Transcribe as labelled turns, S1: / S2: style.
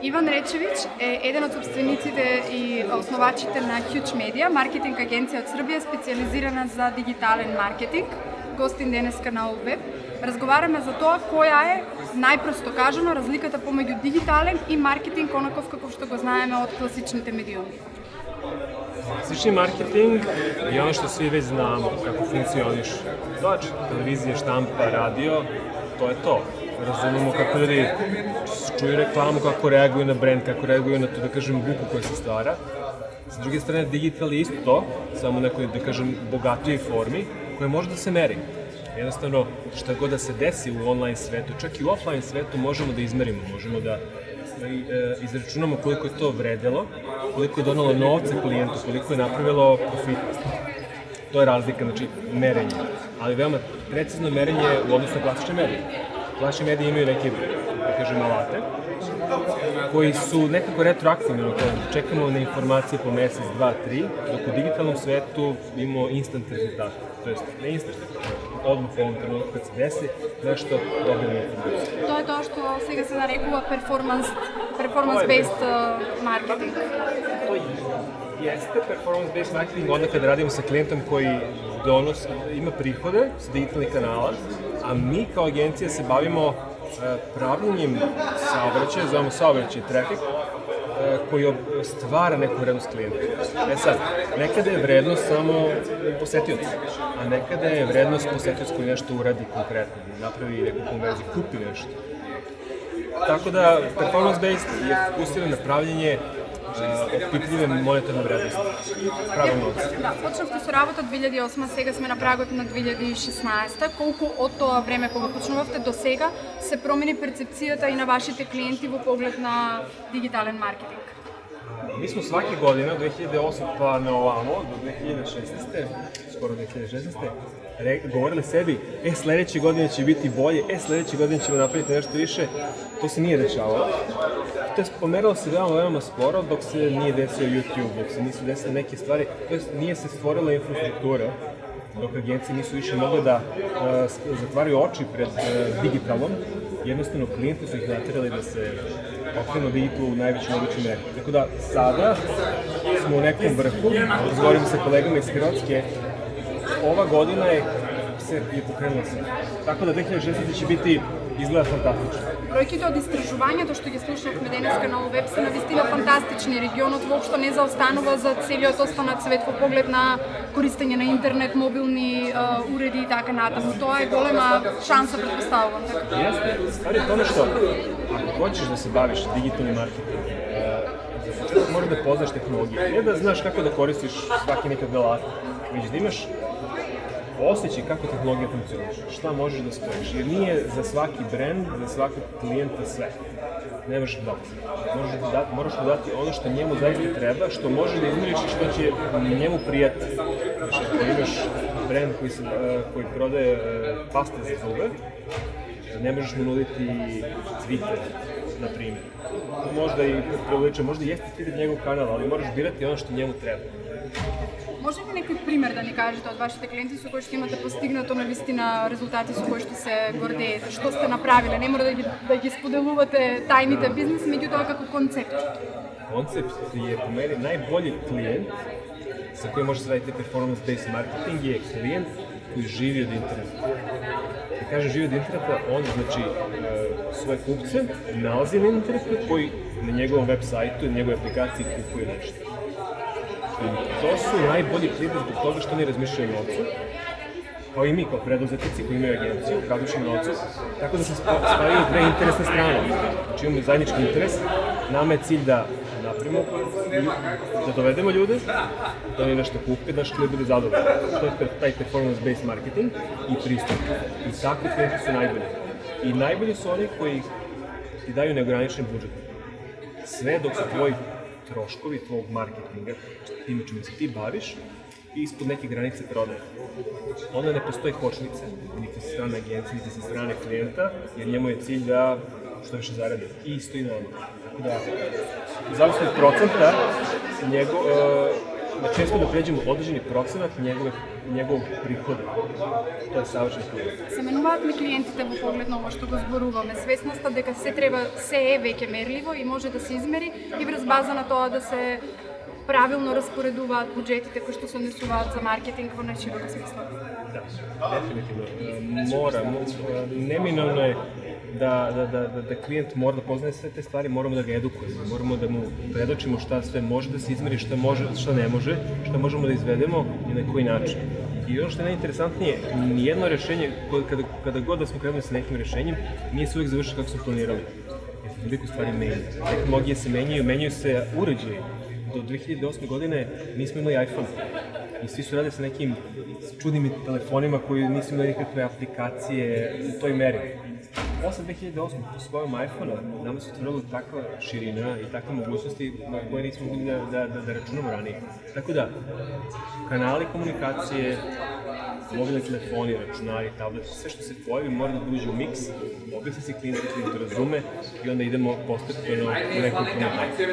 S1: Иван Речевич е еден од собствениците и основачите на Huge Media, маркетинг агенција од Србија специализирана за дигитален маркетинг. Гостин денеска на ОВЕБ. Разговараме за тоа која е, најпросто кажано, разликата помеѓу дигитален и маркетинг, онаков каков што го знаеме од класичните медиуми.
S2: Класични маркетинг je ono što svi već znamo kako funkcioniš. Znači, televizija, štampa, radio, to je to. Razumemo kako ljudi čuju reklamu, kako reaguju na brand, kako reaguju na to, da kažem, buku koja se stvara. S druge strane, digital je isto to, samo u nekoj, da kažem, bogatijoj formi, koja može da se meri. Jednostavno, šta god da se desi u online svetu, čak i u offline svetu, možemo da izmerimo, možemo da izračunamo koliko je to vredelo, koliko je donalo novca klijentu, koliko je napravilo profita. To je razlika, znači, merenje. Ali veoma precizno merenje u odnosu na klasične medije. Klasične medije imaju neke, da kažem, alate, koji su nekako retroaktivni, čekamo na informacije po mesec, 2, 3, dok u digitalnom svetu imamo instant rezultate. To jest, ne instant, odmah u ovom trenutku kad se desi, nešto dobijemo informaciju.
S1: Тоа е тоа што сега се нарекува performance-based marketing.
S2: To jeste performance-based marketing onda kada radimo sa klijentom koji ima prihode sa digitalnih kanala, a mi kao agencija se bavimo pravljenjem saobraćaja, zovemo saobraćaj trafik, koji stvara neku vrednost klijentu. Sad, nekada je vrednost samo posetioca, a nekada je vrednost posetioca koji nešto uradi konkretno, napravi neku konverziju, kupi nešto. Tako da, performance-based je fokusiran na pravljenje opipljive monetarne vrednosti, правен новец.
S1: Да, почнавте со работа 2008, сега сме на прагот на 2016. Колку од тоа време кога почнувавте до сега се промени перцепцијата и на вашите клиенти во поглед на дигитален маркетинг?
S2: Mi smo svake godine, od 2008 pa na ovamo, do 2016. Skoro 2016. Govorili sebi, sledeće godine će biti bolje, sledeće godine ćemo napraviti nešto više. To se nije dešavalo. To je pomeralo se veoma sporo dok se nije desio YouTube, dok se nisu desile neke stvari, to jest nije se stvorila infrastruktura, dok agencije nisu više mogle da zatvaraju oči pred digitalom. Jednostavno, klijenti su ih naterali da se okrenu digitalu u najvećoj mogućoj meri. Tako da, sada smo u nekom vrhu, razgovaram sa kolegama iz Hrvatske, ova godina je pokrenula se. Tako da 2016 će biti izgleda fantastično.
S1: Бројките од истражувањето што ги слушнавме денеска на ОВЕБ се навистина фантастични. Регионот воопшто не заостанува за целиот останат свет во поглед на користење на интернет, мобилни уреди и така натаму. Тоа е голема шанса, претпоставувам.
S2: Јесте. Стvari je tome što ako hoćeš da se baviš digitalnim marketingom, za početak moraš da poznaš tehnologiju. Ne da znaš kako da koristiš svaki nekad alat, već da imaš osjećaj kako tehnologija funkcioniše, šta možeš da spojiš, jer nije za svaki brand, za svakog klijenta sve. Ne možeš dati. Moraš mu dati ono što njemu zaista treba, što može da izmiriš i što će njemu prijati. Znači, ako imaš brand koji prodaje paste za zube, ne možeš mu nuditi Twitter, na primjer. Možda i prilično, možda jeste Twitter njegov kanal, ali moraš birati ono što njemu treba.
S1: Може ли некој пример да ни кажете од вашите клиенти со кои што имате постигнато навистина резултати со кои што се гордеете? Што сте направиле? Не мора да ги споделувате тајните бизнес, меѓутоа како концепт.
S2: Koncept je po meni najbolji klijent sa kojim može se raditi performance-based marketing je klijent koji živi od interneta. Kad kažem živi od interneta, on znači svoje kupce nalazi na internetu koji na njegovom web sajtu i na njegovoj aplikaciji kupuje nešto. To su najbolji klijenti zbog toga što oni razmišljaju o novcu, kao i mi kao preduzetnici koji imaju agenciju, razmišljaju o novcu, tako da se spajaju dve interesne strane. Znači imamo zajednički interes, nama je cilj da napravimo, da dovedemo ljude, da oni nešto kupe, da što ljudi bude zadovoljni. To je taj performance-based marketing i pristup. I takvi klijenti su najbolji. I najbolji su oni koji ti daju neograničen budžet. Sve dok su tvoji troškovi tvojeg marketinga, time čime se ti baviš, i ispod neke granice prodaje. Onda ne postoji kočnice, niti sa strane agencije, niti sa strane klijenta, jer njemu je cilj da što više zaradi. I isto i nama. Tako da, zavisno od procenta, često da pređemo određeni procenat njegovog prihoda. To je savršen klijent.
S1: Се менуваат ли клиентите во поглед на ова што го зборуваме? Свесна сте дека се е веќе мерливо и може да се измери и врз база на тоа да се правилно распоредуваат буџетите кои што се однесуваат за маркетинг во најширока смисла?
S2: Da, definitivno. Neminovno je da klijent mora da poznaje sve te stvari, moramo da ga edukujemo, moramo da mu predočimo šta sve može da se izmeri, šta ne može, šta možemo da izvedemo i na koji način. I ono što je najinteresantnije, nijedno rešenje, kada god da smo krenuli sa nekim rešenjem, nije se uvijek završilo kako smo planirali. Jer se toliko stvari menja. Tehnologije se menjaju se uređaji. Do 2008. godine nismo imali iPhone. I svi su radili sa nekim čudnim telefonima koji nisu imali nikakve aplikacije u toj meri. Posle 2008. po svojom iPhone-a nama se otvorila takva širina i takve mogućnosti na koje nismo mogli da računamo ranije. Tako da, kanali komunikacije, mobilni telefoni, računari, tableti, sve što se pojavi mora da uđe u miks, objasni se klijentu, klijent razume i onda idemo postepeno u neku implementaciju.